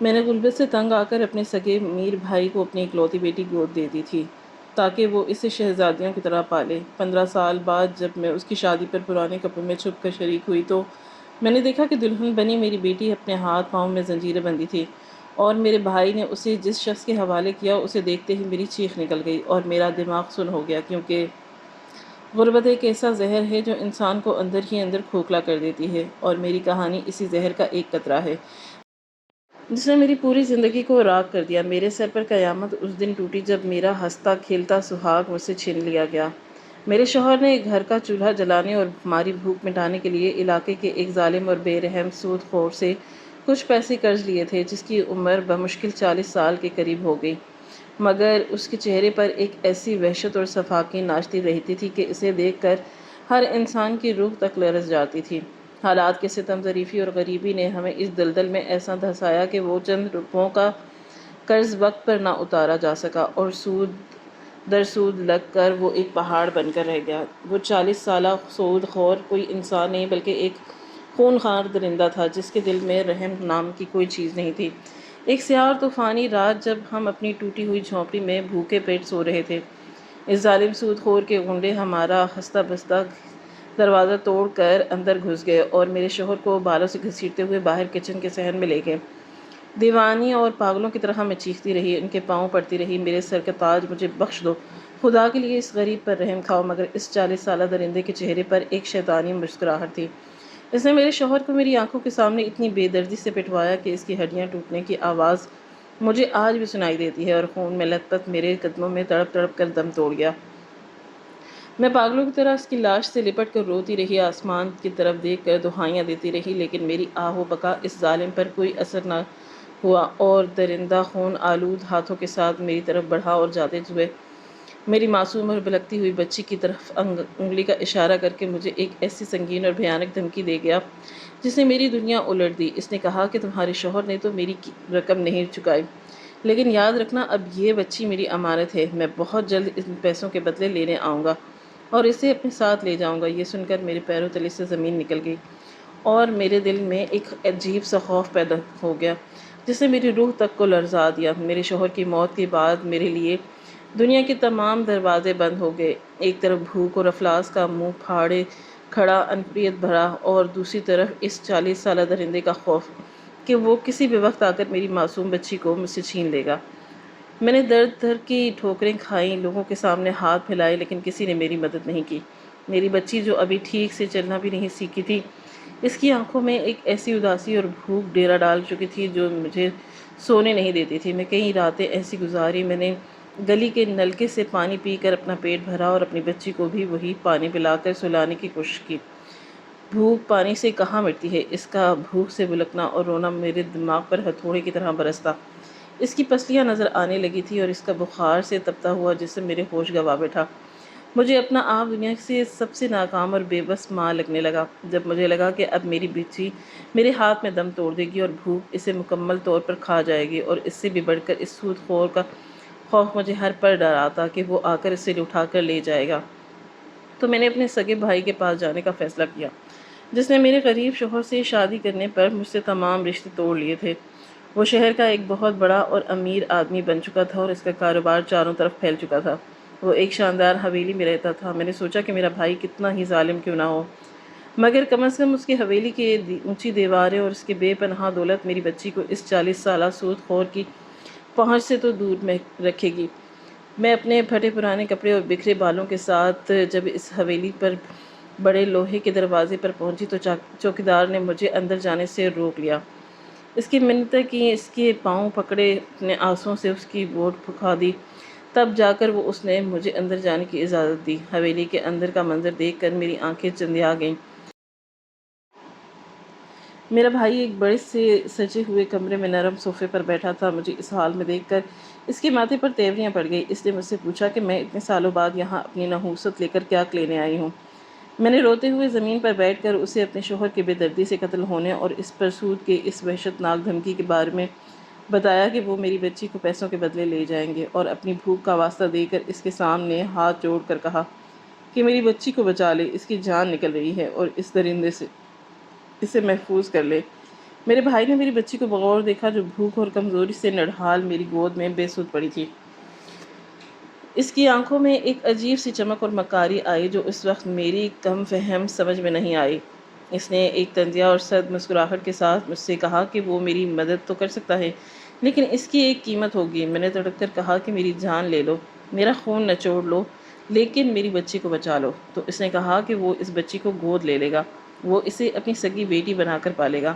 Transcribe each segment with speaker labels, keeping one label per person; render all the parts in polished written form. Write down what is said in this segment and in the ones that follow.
Speaker 1: میں نے غربت سے تنگ آ کر اپنے سگے میر بھائی کو اپنی اکلوتی بیٹی گود دے دی تھی تاکہ وہ اسے شہزادیوں کی طرح پالے۔ 15 سال بعد جب میں اس کی شادی پر پرانے کپڑوں میں چھپ کر شریک ہوئی تو میں نے دیکھا کہ دلہن بنی میری بیٹی اپنے ہاتھ پاؤں میں زنجیریں بندھی تھی، اور میرے بھائی نے اسے جس شخص کے حوالے کیا اسے دیکھتے ہی میری چیخ نکل گئی اور میرا دماغ سن ہو گیا، کیونکہ غربت ایک ایسا زہر ہے جو انسان کو اندر ہی اندر کھوکھلا کر دیتی ہے، اور میری کہانی اسی زہر کا ایک قطرہ ہے جس نے میری پوری زندگی کو راکھ کر دیا۔ میرے سر پر قیامت اس دن ٹوٹی جب میرا ہنستا کھیلتا سہاگ مجھ سے چھین لیا گیا۔ میرے شوہر نے گھر کا چولہا جلانے اور ہماری بھوک مٹانے کے لیے علاقے کے ایک ظالم اور بے رحم سود خور سے کچھ پیسے قرض لیے تھے، جس کی عمر بمشکل 40 سال کے قریب ہو گئی، مگر اس کے چہرے پر ایک ایسی وحشت اور صفاقی ناشتی رہتی تھی کہ اسے دیکھ کر ہر انسان کی روح تک لرز جاتی تھی۔ حالات کے ستم ظریفی اور غریبی نے ہمیں اس دلدل میں ایسا دھنسایا کہ وہ چند روپوں کا قرض وقت پر نہ اتارا جا سکا، اور سود در سود لگ کر وہ ایک پہاڑ بن کر رہ گیا۔ وہ 40 سالہ سود خور کوئی انسان نہیں بلکہ ایک خونخوار درندہ تھا، جس کے دل میں رحم نام کی کوئی چیز نہیں تھی۔ ایک سیاہ اور طوفانی رات جب ہم اپنی ٹوٹی ہوئی جھونپڑی میں بھوکے پیٹ سو رہے تھے، اس ظالم سود خور کے غنڈے ہمارا ہنستا بستا دروازہ توڑ کر اندر گھس گئے اور میرے شوہر کو بالوں سے گھسیٹتے ہوئے باہر کچن کے صحن میں لے گئے۔ دیوانی اور پاگلوں کی طرح میں چیختی رہی، ان کے پاؤں پڑتی رہی، میرے سر کا تاج مجھے بخش دو، خدا کے لیے اس غریب پر رحم کھاؤ۔ مگر اس 40 سالہ درندے کے چہرے پر ایک شیطانی مسکراہٹ تھی۔ اس نے میرے شوہر کو میری آنکھوں کے سامنے اتنی بے دردی سے پٹوایا کہ اس کی ہڈیاں ٹوٹنے کی آواز مجھے آج بھی سنائی دیتی ہے، اور خون میں لت پت میرے قدموں میں تڑپ تڑپ کر دم توڑ گیا۔ میں پاگلوں کی طرح اس کی لاش سے لپٹ کر روتی رہی، آسمان کی طرف دیکھ کر دہائیاں دیتی رہی، لیکن میری آہ و بکا اس ظالم پر کوئی اثر نہ ہوا، اور درندہ خون آلود ہاتھوں کے ساتھ میری طرف بڑھا اور جاتے ہوئے میری معصوم اور بلکتی ہوئی بچی کی طرف انگلی کا اشارہ کر کے مجھے ایک ایسی سنگین اور بھیانک دھمکی دے گیا جس نے میری دنیا الٹ دی۔ اس نے کہا کہ تمہارے شوہر نے تو میری رقم نہیں چکائی، لیکن یاد رکھنا اب یہ بچی میری امانت ہے، میں بہت جلد ان پیسوں کے بدلے لینے آؤں گا اور اسے اپنے ساتھ لے جاؤں گا۔ یہ سن کر میرے پیروں تلے سے زمین نکل گئی اور میرے دل میں ایک عجیب سا خوف پیدا ہو گیا جس نے میری روح تک کو لرزا دیا۔ میرے شوہر کی موت کے بعد میرے لیے دنیا کے تمام دروازے بند ہو گئے۔ ایک طرف بھوک اور افلاس کا منہ پھاڑے کھڑا انفریت بھرا، اور دوسری طرف اس 40 سالہ درندے کا خوف کہ وہ کسی بھی وقت آ کر میری معصوم بچی کو مجھ سے چھین لے گا۔ میں نے در در کی ٹھوکریں کھائیں، لوگوں کے سامنے ہاتھ پھیلائے، لیکن کسی نے میری مدد نہیں کی۔ میری بچی جو ابھی ٹھیک سے چلنا بھی نہیں سیکھی تھی، اس کی آنکھوں میں ایک ایسی اداسی اور بھوک ڈیرا ڈال چکی تھی جو مجھے سونے نہیں دیتی تھی۔ میں کئی راتیں ایسی گزاری، میں نے گلی کے نلکے سے پانی پی کر اپنا پیٹ بھرا اور اپنی بچی کو بھی وہی پانی پلا کر سلانے کی کوشش کی۔ بھوک پانی سے کہاں مٹتی ہے، اس کا بھوک سے بلکنا اور رونا میرے دماغ پر ہتھوڑے کی طرح برستا۔ اس کی پسلیاں نظر آنے لگی تھی اور اس کا بخار سے تپتا ہوا جسم میرے ہوش گنوا بیٹھا۔ مجھے اپنا آپ دنیا سے سب سے ناکام اور بے بس ماں لگنے لگا۔ جب مجھے لگا کہ اب میری بچی میرے ہاتھ میں دم توڑ دے گی اور بھوک اسے مکمل طور پر کھا جائے گی، اور اس سے بھی بڑھ کر اس سود خور کا خوف مجھے ہر پل ڈراتا کہ وہ آ کر اسے اٹھا کر لے جائے گا، تو میں نے اپنے سگے بھائی کے پاس جانے کا فیصلہ کیا، جس نے میرے غریب شوہر سے شادی کرنے پر مجھ سے تمام رشتے توڑ لیے تھے۔ وہ شہر کا ایک بہت بڑا اور امیر آدمی بن چکا تھا اور اس کا کاروبار چاروں طرف پھیل چکا تھا۔ وہ ایک شاندار حویلی میں رہتا تھا۔ میں نے سوچا کہ میرا بھائی کتنا ہی ظالم کیوں نہ ہو، مگر کم از کم اس کی حویلی کی اونچی دیواریں اور اس کی بے پناہ دولت میری بچی کو اس 40 سالہ سود خور کی پہنچ سے تو دور میں رکھے گی۔ میں اپنے پھٹے پرانے کپڑے اور بکھرے بالوں کے ساتھ جب اس حویلی پر بڑے لوہے کے دروازے پر پہنچی تو چوکیدار نے مجھے اندر جانے سے روک لیا۔ اس کی منتیں کی، اس کے پاؤں پکڑے، اپنے آنسوؤں سے اس کی ووٹ پکھا دی، تب جا کر وہ اس نے مجھے اندر جانے کی اجازت دی۔ حویلی کے اندر کا منظر دیکھ کر میری آنکھیں چندھیا گئیں۔ میرا بھائی ایک بڑے سے سجے ہوئے کمرے میں نرم صوفے پر بیٹھا تھا۔ مجھے اس حال میں دیکھ کر اس کے ماتھے پر تیوریاں پڑ گئی۔ اس نے مجھ سے پوچھا کہ میں اتنے سالوں بعد یہاں اپنی نحوست لے کر کیا لینے آئی ہوں۔ میں نے روتے ہوئے زمین پر بیٹھ کر اسے اپنے شوہر کے بے دردی سے قتل ہونے اور اس پر سود کے اس وحشت ناک دھمکی کے بارے میں بتایا کہ وہ میری بچی کو پیسوں کے بدلے لے جائیں گے، اور اپنی بھوک کا واسطہ دے کر اس کے سامنے ہاتھ جوڑ کر کہا کہ میری بچی کو بچا لے، اس کی جان نکل رہی ہے، اور اس درندے سے اسے محفوظ کر لے۔ میرے بھائی نے میری بچی کو بغور دیکھا جو بھوک اور کمزوری سے نڈھال میری گود میں بے سود پڑی تھی۔ اس کی آنکھوں میں ایک عجیب سی چمک اور مکاری آئی جو اس وقت میری کم فہم سمجھ میں نہیں آئی۔ اس نے ایک طنزیہ اور سرد مسکراہٹ کے ساتھ مجھ سے کہا کہ وہ میری مدد تو کر سکتا ہے لیکن اس کی ایک قیمت ہوگی۔ میں نے تڑپ کر کہا کہ میری جان لے لو، میرا خون نچوڑ لو، لیکن میری بچی کو بچا لو۔ تو اس نے کہا کہ وہ اس بچی کو گود لے لے گا، وہ اسے اپنی سگی بیٹی بنا کر پالے گا،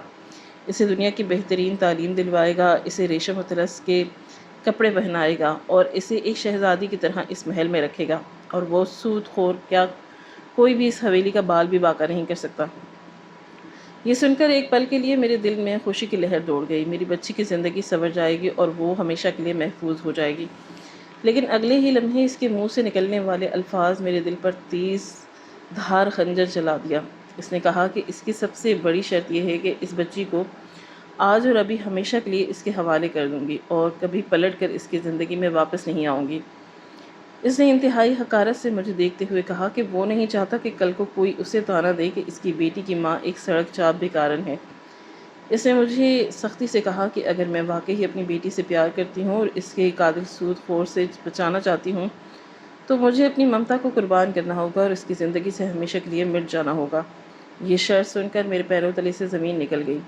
Speaker 1: اسے دنیا کی بہترین تعلیم دلوائے گا، اسے ریشم و طلس کے کپڑے پہنائے گا اور اسے ایک شہزادی کی طرح اس محل میں رکھے گا، اور وہ سود خور کیا کوئی بھی اس حویلی کا بال بھی باقا نہیں کر سکتا۔ یہ سن کر ایک پل کے لیے میرے دل میں خوشی کی لہر دوڑ گئی۔ میری بچی کی زندگی سنور جائے گی اور وہ ہمیشہ کے لیے محفوظ ہو جائے گی۔ لیکن اگلے ہی لمحے اس کے منہ سے نکلنے والے الفاظ میرے دل پر تیز دھار خنجر چلا دیا۔ اس نے کہا کہ اس کی سب سے بڑی شرط یہ ہے کہ اس بچی کو آج اور ابھی ہمیشہ کے لیے اس کے حوالے کر دوں گی اور کبھی پلٹ کر اس کی زندگی میں واپس نہیں آؤں گی۔ اس نے انتہائی حقارت سے مجھے دیکھتے ہوئے کہا کہ وہ نہیں چاہتا کہ کل کو کوئی اسے طعنہ دے کہ اس کی بیٹی کی ماں ایک سڑک چاپ بیکارن ہے۔ اس نے مجھے سختی سے کہا کہ اگر میں واقعی اپنی بیٹی سے پیار کرتی ہوں اور اس کے قاتل سود خور سے بچانا چاہتی ہوں تو مجھے اپنی ممتا کو قربان کرنا ہوگا اور اس کی زندگی سے ہمیشہ کے لیے مٹ جانا ہوگا۔ یہ شرط سن کر میرے پیروں تلے سے زمین نکل گئی۔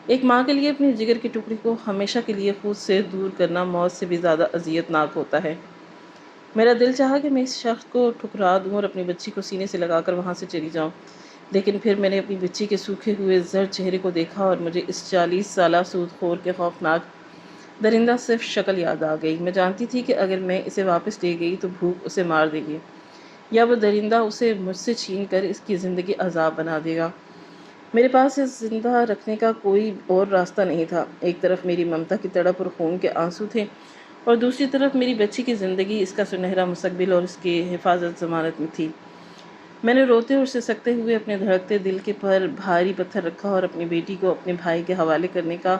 Speaker 1: ایک ماں کے لیے اپنی جگر کی ٹکڑی کو ہمیشہ کے لیے خود سے دور کرنا موت سے بھی زیادہ اذیت ناک ہوتا ہے۔ میرا دل چاہا کہ میں اس شخص کو ٹھکرا دوں اور اپنی بچی کو سینے سے لگا کر وہاں سے چلی جاؤں، لیکن پھر میں نے اپنی بچی کے سوکھے ہوئے زرد چہرے کو دیکھا اور مجھے اس 40 سالہ سود خور کے خوفناک درندہ صرف شکل یاد آ گئی۔ میں جانتی تھی کہ اگر میں اسے واپس لے گئی تو بھوک اسے مار دے گی یا وہ درندہ اسے مجھ سے چھین کر اس کی زندگی عذاب بنا دے گا۔ میرے پاس اس زندہ رکھنے کا کوئی اور راستہ نہیں تھا۔ ایک طرف میری ممتا کی تڑپ اور خون کے آنسو تھے اور دوسری طرف میری بچی کی زندگی، اس کا سنہرا مستقبل اور اس کی حفاظت ضمانت میں تھی۔ میں نے روتے اور سسکتے ہوئے اپنے دھڑکتے دل کے پر بھاری پتھر رکھا اور اپنی بیٹی کو اپنے بھائی کے حوالے کرنے کا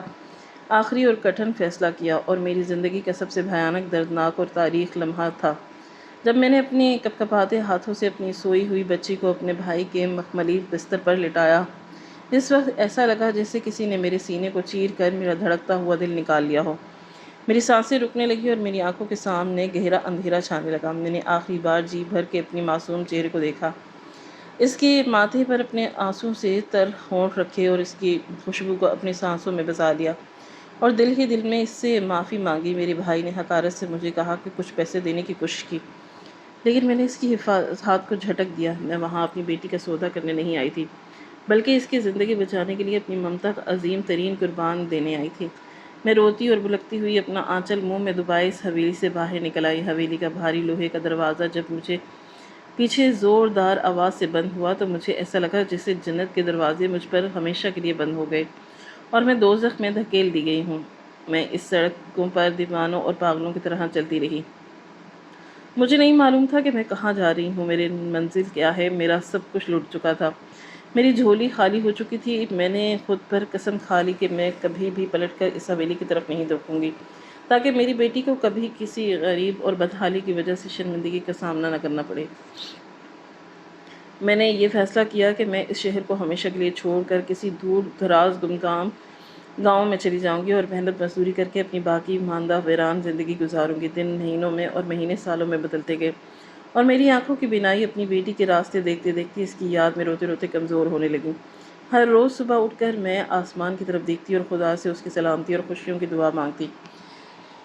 Speaker 1: آخری اور کٹھن فیصلہ کیا، اور میری زندگی کا سب سے بھیانک، دردناک اور تاریخ لمحہ تھا جب میں نے اپنے کپکپاتے ہاتھوں سے اپنی سوئی ہوئی بچی کو اپنے بھائی کے مخملی بستر پر لٹایا۔ اس وقت ایسا لگا جیسے کسی نے میرے سینے کو چیر کر میرا دھڑکتا ہوا دل نکال لیا ہو۔ میری سانسیں رکنے لگی اور میری آنکھوں کے سامنے گہرا اندھیرا چھانے لگا۔ میں نے آخری بار جی بھر کے اپنی معصوم چہرے کو دیکھا، اس کے ماتھے پر اپنے آنسوں سے تر ہونٹ رکھے اور اس کی خوشبو کو اپنی سانسوں میں بسا لیا، اور دل ہی دل میں اس سے معافی مانگی۔ میرے بھائی نے حقارت سے مجھے کہا کہ کچھ پیسے دینے کی کوشش کی، لیکن میں نے اس کی ہاتھ کو جھٹک دیا۔ میں وہاں اپنی بیٹی کا سودا کرنے نہیں آئی تھی، بلکہ اس کی زندگی بچانے کے لیے اپنی ممتا کا عظیم ترین قربان دینے آئی تھی۔ میں روتی اور بلکتی ہوئی اپنا آنچل منہ میں دبائے اس حویلی سے باہر نکل آئی۔ حویلی کا بھاری لوہے کا دروازہ جب مجھے پیچھے زوردار آواز سے بند ہوا تو مجھے ایسا لگا جیسے جنت کے دروازے مجھ پر ہمیشہ کے لیے بند ہو گئے اور میں دوزخ میں دھکیل دی گئی ہوں۔ میں اس سڑکوں پر دیوانوں اور پاگلوں کی طرح چلتی رہی۔ مجھے نہیں معلوم تھا کہ میں کہاں جا رہی ہوں، میری منزل کیا ہے۔ میرا سب کچھ لٹ چکا تھا، میری جھولی خالی ہو چکی تھی۔ میں نے خود پر قسم کھا لی کہ میں کبھی بھی پلٹ کر اس حویلی کی طرف نہیں دیکھوں گی، تاکہ میری بیٹی کو کبھی کسی غریب اور بدحالی کی وجہ سے شرمندگی کا سامنا نہ کرنا پڑے۔ میں نے یہ فیصلہ کیا کہ میں اس شہر کو ہمیشہ کے لیے چھوڑ کر کسی دور دراز گمنام گاؤں میں چلی جاؤں گی اور محنت مزدوری کر کے اپنی باقی ماندہ ویران زندگی گزاروں گی۔ دن مہینوں میں اور مہینے سالوں میں بدلتے گئے اور میری آنکھوں کی بینائی اپنی بیٹی کے راستے دیکھتے دیکھتے اس کی یاد میں روتے روتے کمزور ہونے لگی۔ ہر روز صبح اٹھ کر میں آسمان کی طرف دیکھتی اور خدا سے اس کی سلامتی اور خوشیوں کی دعا مانگتی۔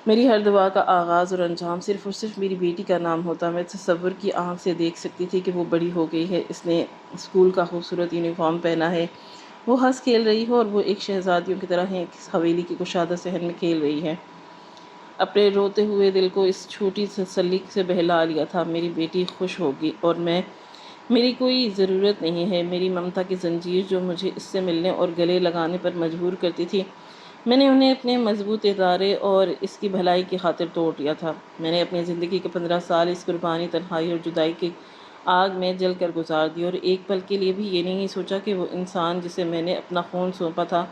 Speaker 1: میری ہر دعا کا آغاز اور انجام صرف اور صرف میری بیٹی کا نام ہوتا۔ میں تصور کی آنکھ سے دیکھ سکتی تھی کہ وہ بڑی ہو گئی ہے، اس نے اسکول کا خوبصورت یونیفارم پہنا ہے، وہ ہنس کھیل رہی ہے اور وہ ایک شہزادیوں کی طرح ایک حویلی کی کشادہ صحن میں کھیل رہی ہے۔ اپنے روتے ہوئے دل کو اس چھوٹی تسلی سے بہلا لیا تھا، میری بیٹی خوش ہوگی اور میری کوئی ضرورت نہیں ہے۔ میری ممتا کی زنجیر جو مجھے اس سے ملنے اور گلے لگانے پر مجبور کرتی تھی، میں نے انہیں اپنے مضبوط ادارے اور اس کی بھلائی کی خاطر توڑ دیا تھا۔ میں نے اپنی زندگی کے 15 سال اس قربانی، تنہائی اور جدائی کی آگ میں جل کر گزار دی، اور ایک پل کے لیے بھی یہ نہیں سوچا کہ وہ انسان جسے میں نے اپنا خون سونپا تھا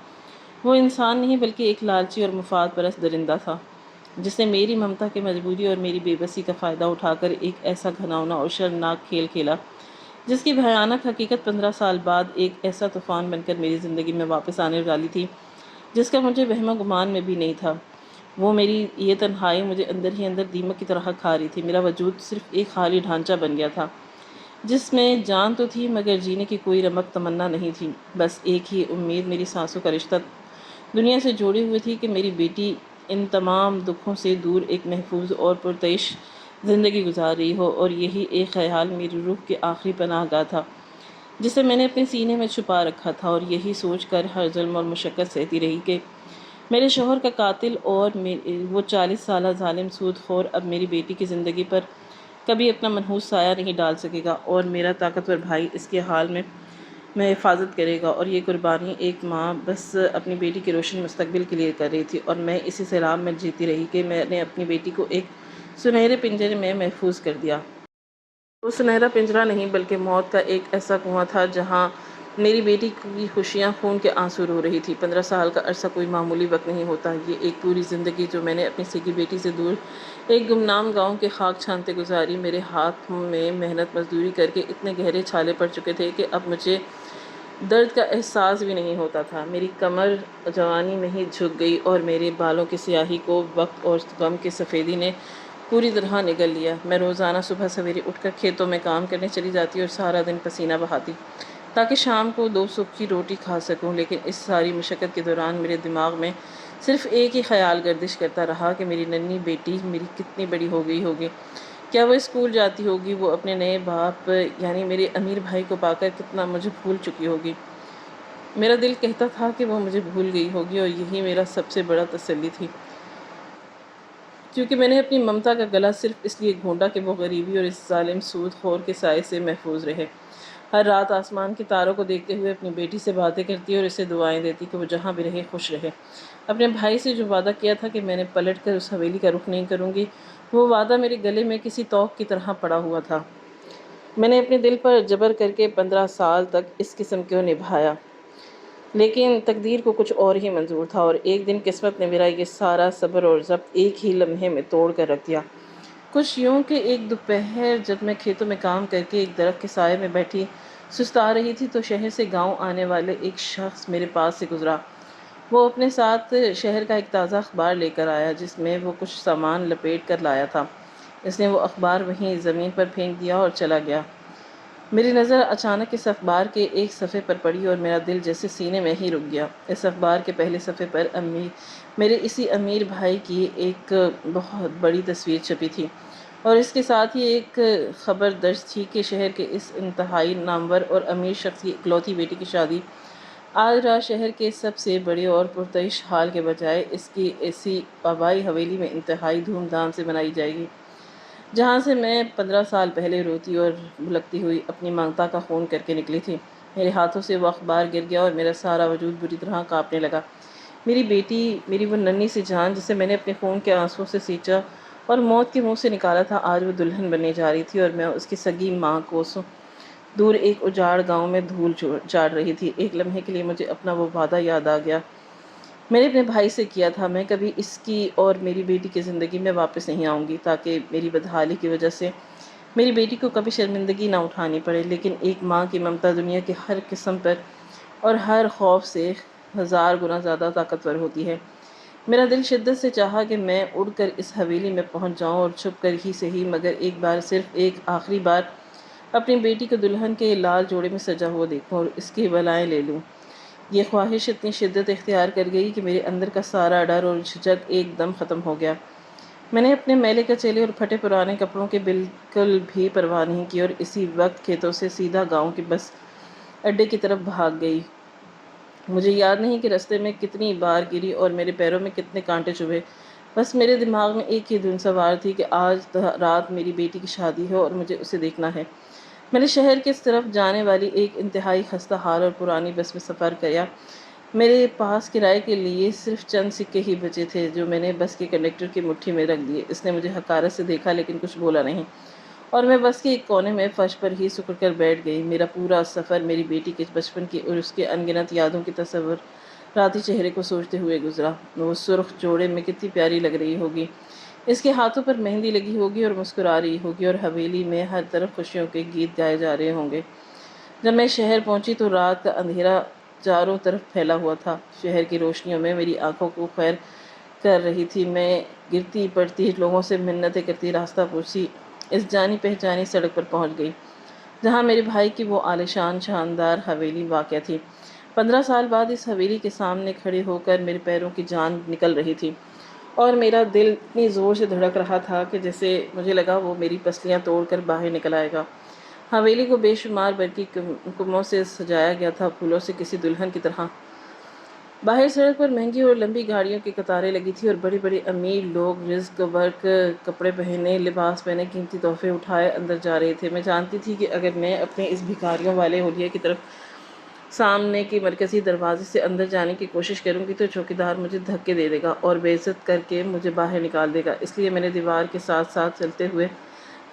Speaker 1: وہ انسان نہیں بلکہ ایک لالچی اور مفاد پرست درندہ تھا، جس نے میری ممتا کی مجبوری اور میری بے بسی کا فائدہ اٹھا کر ایک ایسا گھناؤنا اور شرمناک کھیل کھیلا جس کی بھیانک حقیقت 15 سال بعد ایک ایسا طوفان بن کر میری زندگی میں واپس آنے والی تھی جس کا مجھے وہم و گمان میں بھی نہیں تھا۔ وہ میری یہ تنہائی مجھے اندر ہی اندر دیمک کی طرح کھا رہی تھی۔ میرا وجود صرف ایک خالی ڈھانچہ بن گیا تھا جس میں جان تو تھی مگر جینے کی کوئی رمق تمنا نہیں تھی۔ بس ایک ہی امید میری سانسوں کا رشتہ دنیا سے جوڑی ہوئی تھی کہ میری بیٹی ان تمام دکھوں سے دور ایک محفوظ اور پرتعیش زندگی گزار رہی ہو، اور یہی ایک خیال میری روح کے آخری پناہ گاہ تھا جسے میں نے اپنے سینے میں چھپا رکھا تھا، اور یہی سوچ کر ہر ظلم اور مشقت سہتی رہی کہ میرے شوہر کا قاتل اور وہ 40 سالہ ظالم سود خور اب میری بیٹی کی زندگی پر کبھی اپنا منحوس سایہ نہیں ڈال سکے گا، اور میرا طاقتور بھائی اس کے حال میں حفاظت کرے گا۔ اور یہ قربانی ایک ماں بس اپنی بیٹی کے روشن مستقبل کے لیے کر رہی تھی، اور میں اسی سیلاب میں جیتی رہی کہ میں نے اپنی بیٹی کو ایک سنہرے پنجرے میں محفوظ کر دیا۔ وہ سنہرا پنجرہ نہیں بلکہ موت کا ایک ایسا کنواں تھا جہاں میری بیٹی کی خوشیاں خون کے آنسو رو رہی تھی۔ 15 سال کا عرصہ کوئی معمولی وقت نہیں ہوتا۔ یہ ایک پوری زندگی جو میں نے اپنی سگی بیٹی سے دور ایک گمنام گاؤں کے خاک چھانتے گزاری۔ میرے ہاتھ میں محنت مزدوری کر کے اتنے گہرے چھالے پڑ چکے تھے کہ اب مجھے درد کا احساس بھی نہیں ہوتا تھا۔ میری کمر جوانی میں ہی جھک گئی، اور میرے بالوں کی سیاہی کو وقت اور غم کی سفیدی نے پوری طرح نگل لیا۔ میں روزانہ صبح سویرے اٹھ کر کھیتوں میں کام کرنے چلی جاتی اور سارا دن پسینہ بہاتی تاکہ شام کو 2 سوکھ کی روٹی کھا سکوں، لیکن اس ساری مشقت کے دوران میرے دماغ میں صرف ایک ہی خیال گردش کرتا رہا کہ میری ننھی بیٹی میری کتنی بڑی ہو گئی ہوگی، کیا وہ اسکول جاتی ہوگی، وہ اپنے نئے باپ یعنی میرے امیر بھائی کو پا کر کتنا مجھے بھول چکی ہوگی۔ میرا دل کہتا تھا کہ وہ مجھے بھول گئی ہوگی، اور یہی میرا سب سے بڑا تسلی تھی، کیونکہ میں نے اپنی ممتا کا گلا صرف اس لیے گھونٹا کہ وہ غریبی اور اس ظالم سود خور کے سائے سے محفوظ رہے۔ ہر رات آسمان کے تاروں کو دیکھتے ہوئے اپنی بیٹی سے باتیں کرتی اور اسے دعائیں دیتی کہ وہ جہاں بھی رہے خوش رہے۔ اپنے بھائی سے جو وعدہ کیا تھا کہ میں نے پلٹ کر اس حویلی کا رخ نہیں کروں گی، وہ وعدہ میرے گلے میں کسی توق کی طرح پڑا ہوا تھا۔ میں نے اپنے دل پر جبر کر کے 15 سال تک اس قسم کو نبھایا، لیکن تقدیر کو کچھ اور ہی منظور تھا، اور ایک دن قسمت نے میرا یہ سارا صبر اور ضبط ایک ہی لمحے میں توڑ کر رکھ دیا۔ کچھ یوں کہ ایک دوپہر جب میں کھیتوں میں کام کر کے ایک درخت کے سائے میں بیٹھی سستا رہی تھی تو شہر سے گاؤں آنے والے ایک شخص میرے پاس سے گزرا۔ وہ اپنے ساتھ شہر کا ایک تازہ اخبار لے کر آیا جس میں وہ کچھ سامان لپیٹ کر لایا تھا۔ اس نے وہ اخبار وہیں زمین پر پھینک دیا اور چلا گیا۔ میری نظر اچانک اس اخبار کے ایک صفحے پر پڑی اور میرا دل جیسے سینے میں ہی رک گیا۔ اس اخبار کے پہلے صفحے پر میرے اسی امیر بھائی کی ایک بہت بڑی تصویر چھپی تھی، اور اس کے ساتھ ہی ایک خبر درج تھی کہ شہر کے اس انتہائی نامور اور امیر شخص کی اکلوتی بیٹی کی شادی آج رات شہر کے سب سے بڑے اور پرتعیش ہال کے بجائے اس کی ایسی آبائی حویلی میں انتہائی دھوم دھام سے منائی جائے گی، جہاں سے میں 15 سال پہلے روتی اور بھلکتی ہوئی اپنی ممتا کا خون کر کے نکلی تھی۔ میرے ہاتھوں سے وہ اخبار گر گیا اور میرا سارا وجود بری طرح کانپنے لگا۔ میری بیٹی، میری وہ ننھی سی جان جسے میں نے اپنے خون کے آنسوؤں سے سینچا اور موت کے منہ سے نکالا تھا، آج وہ دلہن بننے جا رہی تھی، اور میں اس کی سگی ماں کوسوں دور ایک اجاڑ گاؤں میں دھول چاڑ رہی تھی۔ ایک لمحے کے لیے مجھے اپنا وہ وعدہ یاد آ گیا میں نے اپنے بھائی سے کیا تھا، میں کبھی اس کی اور میری بیٹی کی زندگی میں واپس نہیں آؤں گی تاکہ میری بدحالی کی وجہ سے میری بیٹی کو کبھی شرمندگی نہ اٹھانی پڑے۔ لیکن ایک ماں کی ممتا دنیا کے ہر قسم پر اور ہر خوف سے 1000 گنا زیادہ طاقتور ہوتی ہے۔ میرا دل شدت سے چاہا کہ میں اڑ کر اس حویلی میں پہنچ جاؤں اور چھپ کر ہی صحیح مگر ایک بار، صرف ایک آخری بار اپنی بیٹی کو دلہن کے لال جوڑے میں سجا ہوا دیکھوں اور اس کی بالائیں لے لوں۔ یہ خواہش اتنی شدت اختیار کر گئی کہ میرے اندر کا سارا ڈر اور جھجک ایک دم ختم ہو گیا۔ میں نے اپنے میلے کچیلے اور پھٹے پرانے کپڑوں کے بالکل بھی پرواہ نہیں کی اور اسی وقت کھیتوں سے سیدھا گاؤں کے بس اڈے کی طرف بھاگ گئی۔ مجھے یاد نہیں کہ رستے میں کتنی بار گری اور میرے پیروں میں کتنے کانٹے چبھے، بس میرے دماغ میں ایک ہی دھن سوار تھی کہ آج رات میری بیٹی کی شادی ہے اور مجھے اسے دیکھنا ہے۔ میں نے شہر کی طرف جانے والی ایک انتہائی خستہ حال اور پرانی بس میں سفر کیا۔ میرے پاس کرائے کے لیے صرف چند سکے ہی بچے تھے جو میں نے بس کے کنڈکٹر کی مٹھی میں رکھ دیے۔ اس نے مجھے حقارت سے دیکھا لیکن کچھ بولا نہیں، اور میں بس کے ایک کونے میں فرش پر ہی سکڑ کر بیٹھ گئی۔ میرا پورا سفر میری بیٹی کے بچپن کی اور اس کے ان گنت یادوں کے تصوراتی چہرے کو سوچتے ہوئے گزرا۔ وہ سرخ جوڑے میں کتنی پیاری لگ رہی ہوگی، اس کے ہاتھوں پر مہندی لگی ہوگی اور مسکرا رہی ہوگی، اور حویلی میں ہر طرف خوشیوں کے گیت گائے جا رہے ہوں گے۔ جب میں شہر پہنچی تو رات کا اندھیرا چاروں طرف پھیلا ہوا تھا۔ شہر کی روشنیوں میں میری آنکھوں کو خیر کر رہی تھی۔ میں گرتی پڑتی لوگوں سے منتیں کرتی راستہ پوچھی اس جانی پہچانی سڑک پر پہنچ گئی جہاں میرے بھائی کی وہ عالیشان شاندار حویلی واقع تھی۔ 15 سال بعد اس حویلی کے سامنے کھڑے ہو کر میرے پیروں کی جان نکل رہی تھی اور میرا دل اتنی زور سے دھڑک رہا تھا کہ جیسے مجھے لگا وہ میری پسلیاں توڑ کر باہر نکل آئے گا۔ حویلی کو بے شمار برقی کموں سے سجایا گیا تھا، پھولوں سے کسی دلہن کی طرح۔ باہر سڑک پر مہنگی اور لمبی گاڑیوں کی قطاریں لگی تھی اور بڑے بڑے امیر لوگ رزق ورق کپڑے پہنے، لباس پہنے، قیمتی تحفے اٹھائے اندر جا رہے تھے۔ میں جانتی تھی کہ اگر میں اپنے اس بھکاریوں والے حلیے کی طرف سامنے کے مرکزی دروازے سے اندر جانے کی کوشش کروں گی تو چوکیدار مجھے دھکے دے دے گا اور بے عزت کر کے مجھے باہر نکال دے گا۔ اس لیے میں نے دیوار کے ساتھ ساتھ چلتے ہوئے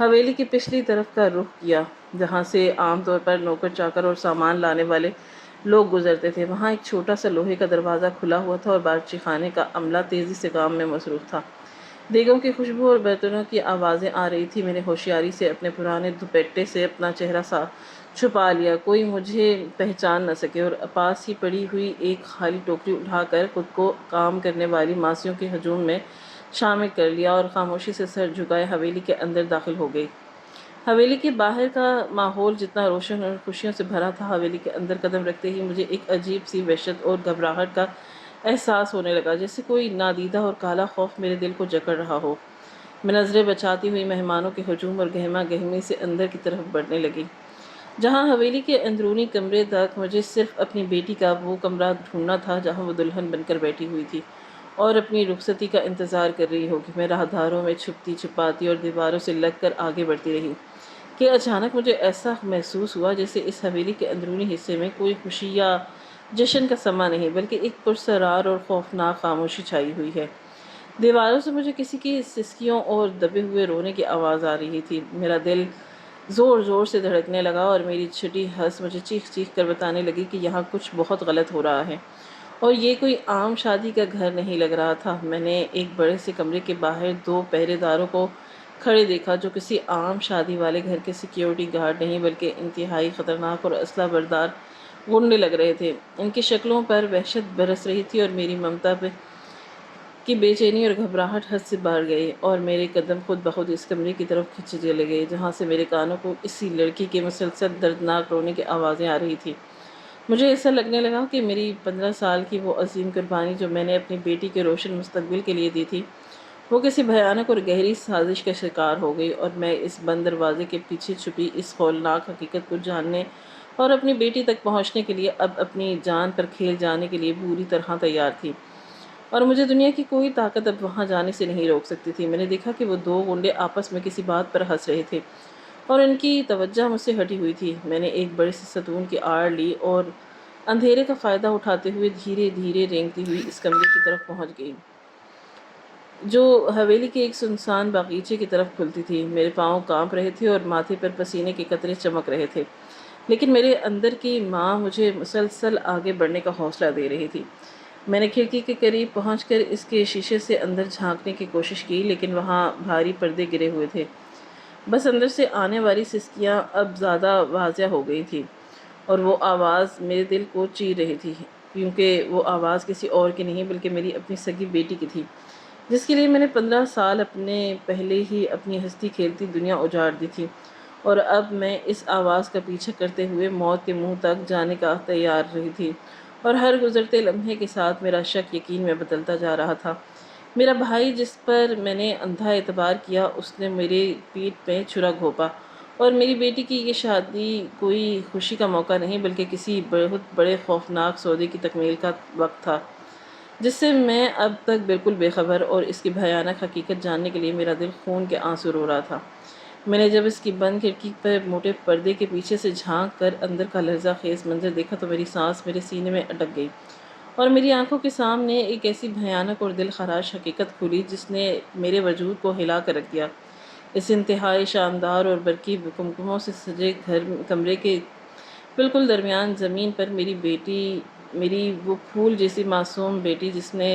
Speaker 1: حویلی کی پچھلی طرف کا رخ کیا جہاں سے عام طور پر نوکر چاکر اور سامان لانے والے لوگ گزرتے تھے۔ وہاں ایک چھوٹا سا لوہے کا دروازہ کھلا ہوا تھا اور بارچی خانے کا عملہ تیزی سے کام میں مصروف تھا۔ دیگوں کی خوشبو اور برتنوں کی آوازیں آ رہی تھی۔ میں نے ہوشیاری سے اپنے پرانے دوپٹے سے اپنا چہرہ چھپا لیا، کوئی مجھے پہچان نہ سکے، اور پاس ہی پڑی ہوئی ایک خالی ٹوکری اٹھا کر خود کو کام کرنے والی ماسیوں کے ہجوم میں شامل کر لیا اور خاموشی سے سر جھکائے حویلی کے اندر داخل ہو گئی۔ حویلی کے باہر کا ماحول جتنا روشن اور خوشیوں سے بھرا تھا، حویلی کے اندر قدم رکھتے ہی مجھے ایک عجیب سی وحشت اور گھبراہٹ کا احساس ہونے لگا، جیسے کوئی نادیدہ اور کالا خوف میرے دل کو جکڑ رہا ہو۔ میں نظریں بچاتی ہوئی مہمانوں کے ہجوم اور گہما گہمی سے اندر کی طرف بڑھنے لگی، جہاں حویلی کے اندرونی کمرے تک مجھے صرف اپنی بیٹی کا وہ کمرہ ڈھونڈنا تھا جہاں وہ دلہن بن کر بیٹھی ہوئی تھی اور اپنی رخصتی کا انتظار کر رہی ہوگی۔ میں راہداروں میں چھپتی چھپاتی اور دیواروں سے لگ کر آگے بڑھتی رہی کہ اچانک مجھے ایسا محسوس ہوا جیسے اس حویلی کے اندرونی حصے میں کوئی خوشی یا جشن کا سما نہیں بلکہ ایک پرسرار اور خوفناک خاموشی چھائی ہوئی ہے۔ دیواروں سے مجھے کسی کی سسکیوں اور دبے ہوئے رونے کی آواز آ رہی تھی۔ میرا دل زور زور سے دھڑکنے لگا اور میری چھٹی حس مجھے چیخ چیخ کر بتانے لگی کہ یہاں کچھ بہت غلط ہو رہا ہے اور یہ کوئی عام شادی کا گھر نہیں لگ رہا تھا۔ میں نے ایک بڑے سے کمرے کے باہر 2 پہرے داروں کو کھڑے دیکھا جو کسی عام شادی والے گھر کے سیکیورٹی گارڈ نہیں بلکہ انتہائی خطرناک اور اسلحہ بردار غنڈے لگ رہے تھے۔ ان کی شکلوں پر وحشت برس رہی تھی اور میری ممتا کی بے چینی اور گھبراہٹ حد سے بڑھ گئی اور میرے قدم خود بخود اس کمرے کی طرف کھینچے چلے گئے جہاں سے میرے کانوں کو اسی لڑکی کے مسلسل دردناک رونے کی آوازیں آ رہی تھیں۔ مجھے ایسا لگنے لگا کہ میری 15 سال کی وہ عظیم قربانی جو میں نے اپنی بیٹی کے روشن مستقبل کے لیے دی تھی، وہ کسی بھیانک اور گہری سازش کا شکار ہو گئی اور میں اس بند دروازے کے پیچھے چھپی اس ہولناک حقیقت کو جاننے اور اپنی بیٹی تک پہنچنے کے لیے اب اپنی جان پر کھیل جانے کے لیے پوری طرح تیار تھی اور مجھے دنیا کی کوئی طاقت اب وہاں جانے سے نہیں روک سکتی تھی۔ میں نے دیکھا کہ وہ 2 غنڈے آپس میں کسی بات پر ہنس رہے تھے اور ان کی توجہ مجھ سے ہٹی ہوئی تھی۔ میں نے ایک بڑے سے ستون کی آڑ لی اور اندھیرے کا فائدہ اٹھاتے ہوئے دھیرے دھیرے رینگتی ہوئی اس کمرے کی طرف پہنچ گئی جو حویلی کے ایک سنسان باغیچے کی طرف کھلتی تھی۔ میرے پاؤں کانپ رہے تھے اور ماتھے پر پسینے کے قطرے چمک رہے تھے، لیکن میرے اندر کی ماں مجھے مسلسل آگے بڑھنے کا حوصلہ دے رہی تھی۔ میں نے کھڑکی کے قریب پہنچ کر اس کے شیشے سے اندر جھانکنے کی کوشش کی، لیکن وہاں بھاری پردے گرے ہوئے تھے۔ بس اندر سے آنے والی سسکیاں اب زیادہ واضح ہو گئی تھیں اور وہ آواز میرے دل کو چیر رہی تھی، کیونکہ وہ آواز کسی اور کی نہیں بلکہ میری اپنی سگی بیٹی کی تھی، جس کے لیے میں نے 15 سال پہلے ہی اپنی ہستی کھیلتی دنیا اجاڑ دی تھی، اور اب میں اس آواز کا پیچھا کرتے ہوئے موت کے منہ تک جانے کا تیار رہی تھی، اور ہر گزرتے لمحے کے ساتھ میرا شک یقین میں بدلتا جا رہا تھا۔ میرا بھائی جس پر میں نے اندھا اعتبار کیا، اس نے میری پیٹھ پہ چھرا گھونپا اور میری بیٹی کی یہ شادی کوئی خوشی کا موقع نہیں بلکہ کسی بہت بڑے خوفناک سودے کی تکمیل کا وقت تھا جس سے میں اب تک بالکل بے خبر، اور اس کی بھیانک حقیقت جاننے کے لیے میرا دل خون کے آنسو رو رہا تھا۔ میں نے جب اس کی بند کھڑکی پر موٹے پردے کے پیچھے سے جھانک کر اندر کا لرزہ خیز منظر دیکھا تو میری سانس میرے سینے میں اٹک گئی اور میری آنکھوں کے سامنے ایک ایسی بھیانک اور دل خراش حقیقت کھلی جس نے میرے وجود کو ہلا کر رکھ دیا۔ اس انتہائی شاندار اور برقی کمکموں سے سجے کمرے کے بالکل درمیان زمین پر میری بیٹی، میری وہ پھول جیسی معصوم بیٹی جس نے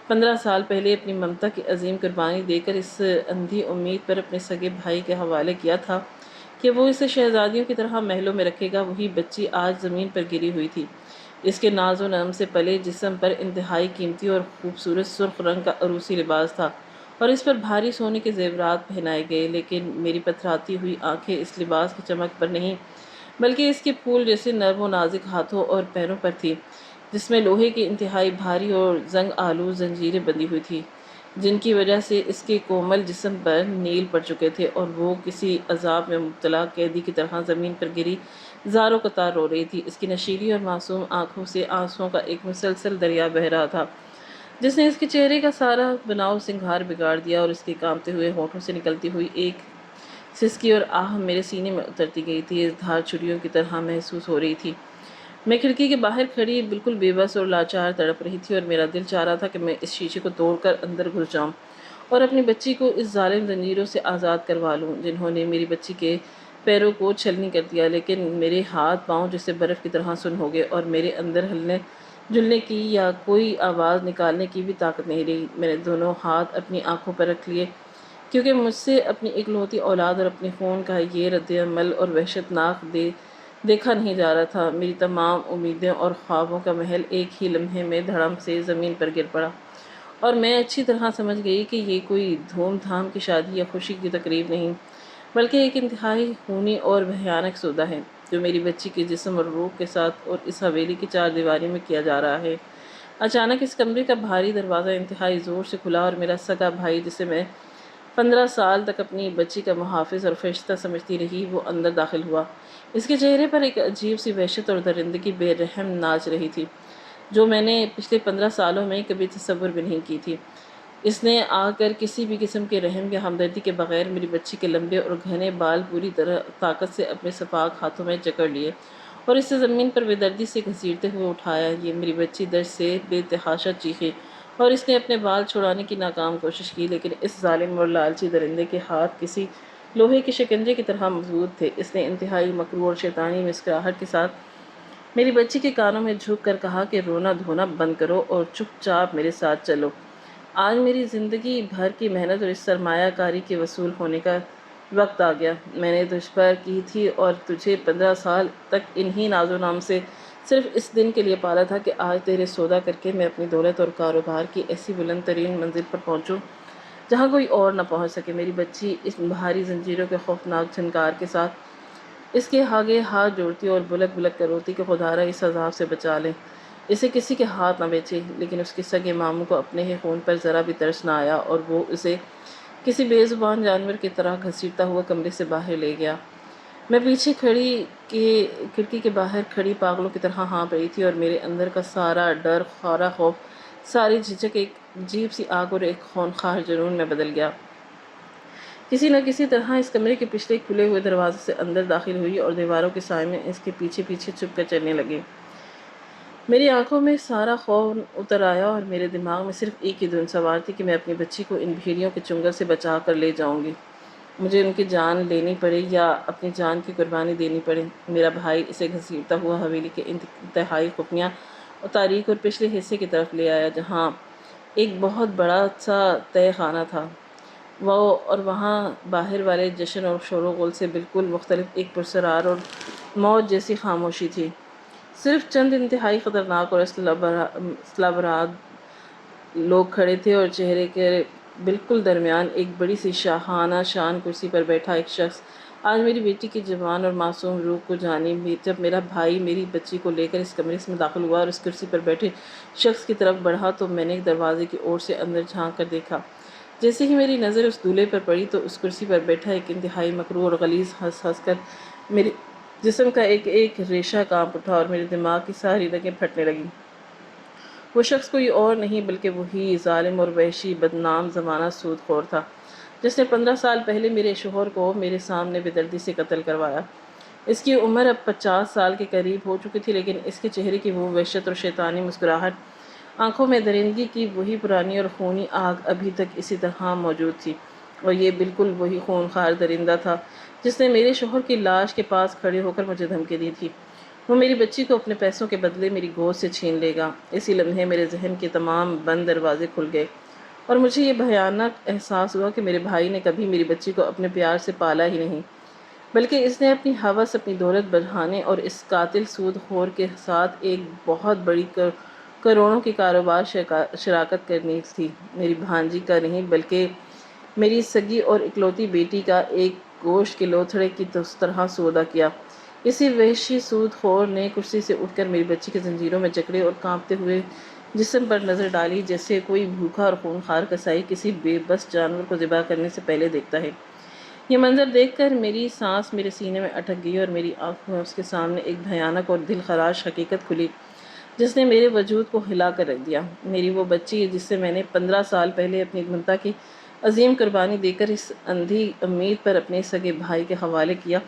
Speaker 1: 15 سال پہلے اپنی ممتا کی عظیم قربانی دے کر اس اندھی امید پر اپنے سگے بھائی کے حوالے کیا تھا کہ وہ اسے شہزادیوں کی طرح محلوں میں رکھے گا، وہی بچی آج زمین پر گری ہوئی تھی۔ اس کے ناز و نرم سے پلے جسم پر انتہائی قیمتی اور خوبصورت سرخ رنگ کا عروسی لباس تھا اور اس پر بھاری سونے کے زیورات پہنائے گئے، لیکن میری پتھراتی ہوئی آنکھیں اس لباس کی چمک پر نہیں بلکہ اس کے پھول جیسے نرم و نازک ہاتھوں اور پیروں پر تھی، جس میں لوہے کی انتہائی بھاری اور زنگ آلود زنجیریں بندھی ہوئی تھی، جن کی وجہ سے اس کے کومل جسم پر نیل پڑ چکے تھے اور وہ کسی عذاب میں مبتلا قیدی کی طرح زمین پر گری زاروں قطار رو رہی تھی۔ اس کی نشیلی اور معصوم آنکھوں سے آنسوؤں کا ایک مسلسل دریا بہہ رہا تھا، جس نے اس کے چہرے کا سارا بناؤ سنگھار بگاڑ دیا، اور اس کے کانپتے ہوئے ہونٹوں سے نکلتی ہوئی ایک سسکی اور آہ میرے سینے میں اترتی گئی تھی، اس دھار چھریوں کی طرح محسوس ہو رہی تھی۔ میں کھڑکی کے باہر کھڑی بالکل بے بس اور لاچار تڑپ رہی تھی، اور میرا دل چاہ رہا تھا کہ میں اس شیشے کو توڑ کر اندر گھس جاؤں اور اپنی بچی کو اس ظالم زنجیروں سے آزاد کروا لوں جنہوں نے میری بچی کے پیروں کو چھلنی کر دیا، لیکن میرے ہاتھ پاؤں جیسے برف کی طرح سن ہو گئے اور میرے اندر ہلنے جلنے کی یا کوئی آواز نکالنے کی بھی طاقت نہیں رہی۔ میں نے دونوں ہاتھ اپنی آنکھوں پر رکھ لیے، کیونکہ مجھ سے اپنی اکلوتی اولاد اور اپنے خون کا یہ رد عمل اور وحشت ناک دیکھا نہیں جا رہا تھا۔ میری تمام امیدیں اور خوابوں کا محل ایک ہی لمحے میں دھڑم سے زمین پر گر پڑا، اور میں اچھی طرح سمجھ گئی کہ یہ کوئی دھوم دھام کی شادی یا خوشی کی تقریب نہیں، بلکہ ایک انتہائی خونی اور بھیانک سودا ہے جو میری بچی کے جسم اور روح کے ساتھ اور اس حویلی کی چار دیواری میں کیا جا رہا ہے۔ اچانک اس کمرے کا بھاری دروازہ انتہائی زور سے کھلا اور میرا سگا بھائی، جسے میں 15 سال تک اپنی بچی کا محافظ اور فرشتہ سمجھتی رہی، وہ اندر داخل ہوا۔ اس کے چہرے پر ایک عجیب سی وحشت اور درندگی بے رحم ناچ رہی تھی، جو میں نے پچھلے 15 سالوں میں کبھی تصور بھی نہیں کی تھی۔ اس نے آ کر کسی بھی قسم کے رحم یا ہمدردی کے بغیر میری بچی کے لمبے اور گھنے بال پوری طرح طاقت سے اپنے سفاک ہاتھوں میں جکڑ لیے اور اسے زمین پر بے دردی سے گھسیٹتے ہوئے اٹھایا۔ یہ میری بچی درد سے بے تحاشا چیخی اور اس نے اپنے بال چھڑانے کی ناکام کوشش کی، لیکن اس ظالم اور لالچی درندے کے ہاتھ کسی لوہے کے شکنجے کی طرح مضبوط تھے۔ اس نے انتہائی مکروہ اور شیطانی مسکراہٹ کے ساتھ میری بچی کے کانوں میں جھک کر کہا کہ رونا دھونا بند کرو اور چپ چاپ میرے ساتھ چلو۔ آج میری زندگی بھر کی محنت اور اس سرمایہ کاری کے وصول ہونے کا وقت آ گیا۔ میں نے تجھ پر کی تھی اور تجھے 15 سال تک انہی ناز و نام سے صرف اس دن کے لیے پالا تھا کہ آج تیرے سودا کر کے میں اپنی دولت اور کاروبار کی ایسی بلند ترین منزل پر پہنچوں جہاں کوئی اور نہ پہنچ سکے۔ میری بچی اس بھاری زنجیروں کے خوفناک جھنکار کے ساتھ اس کے آگے ہاتھ جوڑتی اور بلک بلک کر روتی کہ خدارا اس عذاب سے بچا لے، اسے کسی کے ہاتھ نہ بیچے، لیکن اس کے سگے ماموں کو اپنے ہی خون پر ذرا بھی ترس نہ آیا اور وہ اسے کسی بے زبان جانور کی طرح گھسیٹتا ہوا کمرے سے باہر لے گیا۔ میں پیچھے کھڑکی کے باہر کھڑی پاگلوں کی طرح ہانپ رہی تھی، اور میرے اندر کا سارا ڈر، سارا خوف، ساری جھجک ایک عجیب سی آگ اور ایک خونخوار جنون میں بدل گیا۔ کسی نہ کسی طرح اس کمرے کے پچھلے کھلے ہوئے دروازے سے اندر داخل ہوئی اور دیواروں کے سائے میں اس کے پیچھے پیچھے چھپ کر چلنے لگی۔ میری آنکھوں میں سارا خوف اتر آیا اور میرے دماغ میں صرف ایک ہی دھن سوار تھی کہ میں اپنی بچی کو ان بھیڑیوں کے چنگل سے بچا کر لے جاؤں گی، مجھے ان کی جان لینی پڑے یا اپنی جان کی قربانی دینی پڑے۔ میرا بھائی اسے گھسیٹتا ہوا حویلی کے انتہائی خفیہ اور تاریک اور پچھلے حصے کی طرف لے آیا، جہاں ایک بہت بڑا سا تہہ خانہ تھا، اور وہاں باہر والے جشن اور شور و غل سے بالکل مختلف ایک پراسرار اور موت جیسی خاموشی تھی۔ صرف چند انتہائی خطرناک اور اسلحہ بردار لوگ کھڑے تھے، اور چہرے کے بالکل درمیان ایک بڑی سی شاہانہ شان کرسی پر بیٹھا ایک شخص۔ آج میری بیٹی کی جوان اور معصوم روح کو جانے جب میرا بھائی میری بچی کو لے کر اس کمرے میں داخل ہوا اور اس کرسی پر بیٹھے شخص کی طرف بڑھا تو میں نے دروازے کی اوٹ سے اندر جھانک کر دیکھا۔ جیسے ہی میری نظر اس دولہے پر پڑی تو اس کرسی پر بیٹھا ایک انتہائی مکروہ اور غلیظ ہنس کر میرے جسم کا ایک ایک ریشہ کانپ اٹھا اور میرے دماغ کی ساری رگیں پھٹنے لگیں۔ وہ شخص کوئی اور نہیں بلکہ وہی ظالم اور وحشی بدنام زمانہ سود خور تھا جس نے 15 سال پہلے میرے شوہر کو میرے سامنے بے دردی سے قتل کروایا۔ اس کی عمر اب 50 سال کے قریب ہو چکی تھی، لیکن اس کے چہرے کی وہ وحشت اور شیطانی مسکراہٹ، آنکھوں میں درندگی کی وہی پرانی اور خونی آگ ابھی تک اسی طرح موجود تھی، اور یہ بالکل وہی خونخوار درندہ تھا جس نے میرے شوہر کی لاش کے پاس کھڑے ہو کر مجھے دھمکی دی تھی۔ وہ میری بچی کو اپنے پیسوں کے بدلے میری گود سے چھین لے گا۔ اسی لمحے میرے ذہن کے تمام بند دروازے کھل گئے اور مجھے یہ بھیانک احساس ہوا کہ میرے بھائی نے کبھی میری بچی کو اپنے پیار سے پالا ہی نہیں۔ بلکہ اس نے اپنی ہوس، اپنی دولت بڑھانے اور اس قاتل سود خور کے ساتھ ایک بہت بڑی کروڑوں کی کاروبار شراکت کرنی تھی۔ میری بھانجی کا نہیں بلکہ میری سگی اور اکلوتی بیٹی کا ایک گوشت کے لوتھڑے کی طرح سودا کیا۔ اسی وحشی سود خور نے کرسی سے اٹھ کر میری بچی کے زنجیروں میں جکڑے اور کانپتے ہوئے جسم پر نظر ڈالی، جیسے کوئی بھوکا اور خونخوار کسائی کسی بے بس جانور کو ذبح کرنے سے پہلے دیکھتا ہے۔ یہ منظر دیکھ کر میری سانس میرے سینے میں اٹک گئی اور میری آنکھوں میں اس کے سامنے ایک بھیانک اور دل خراش حقیقت کھلی جس نے میرے وجود کو ہلا کر رکھ دیا۔ میری وہ بچی جس سے میں نے 15 سال پہلے اپنی ممتا کی عظیم قربانی دے کر اس اندھی امید پر اپنے سگے بھائی کے حوالے کیا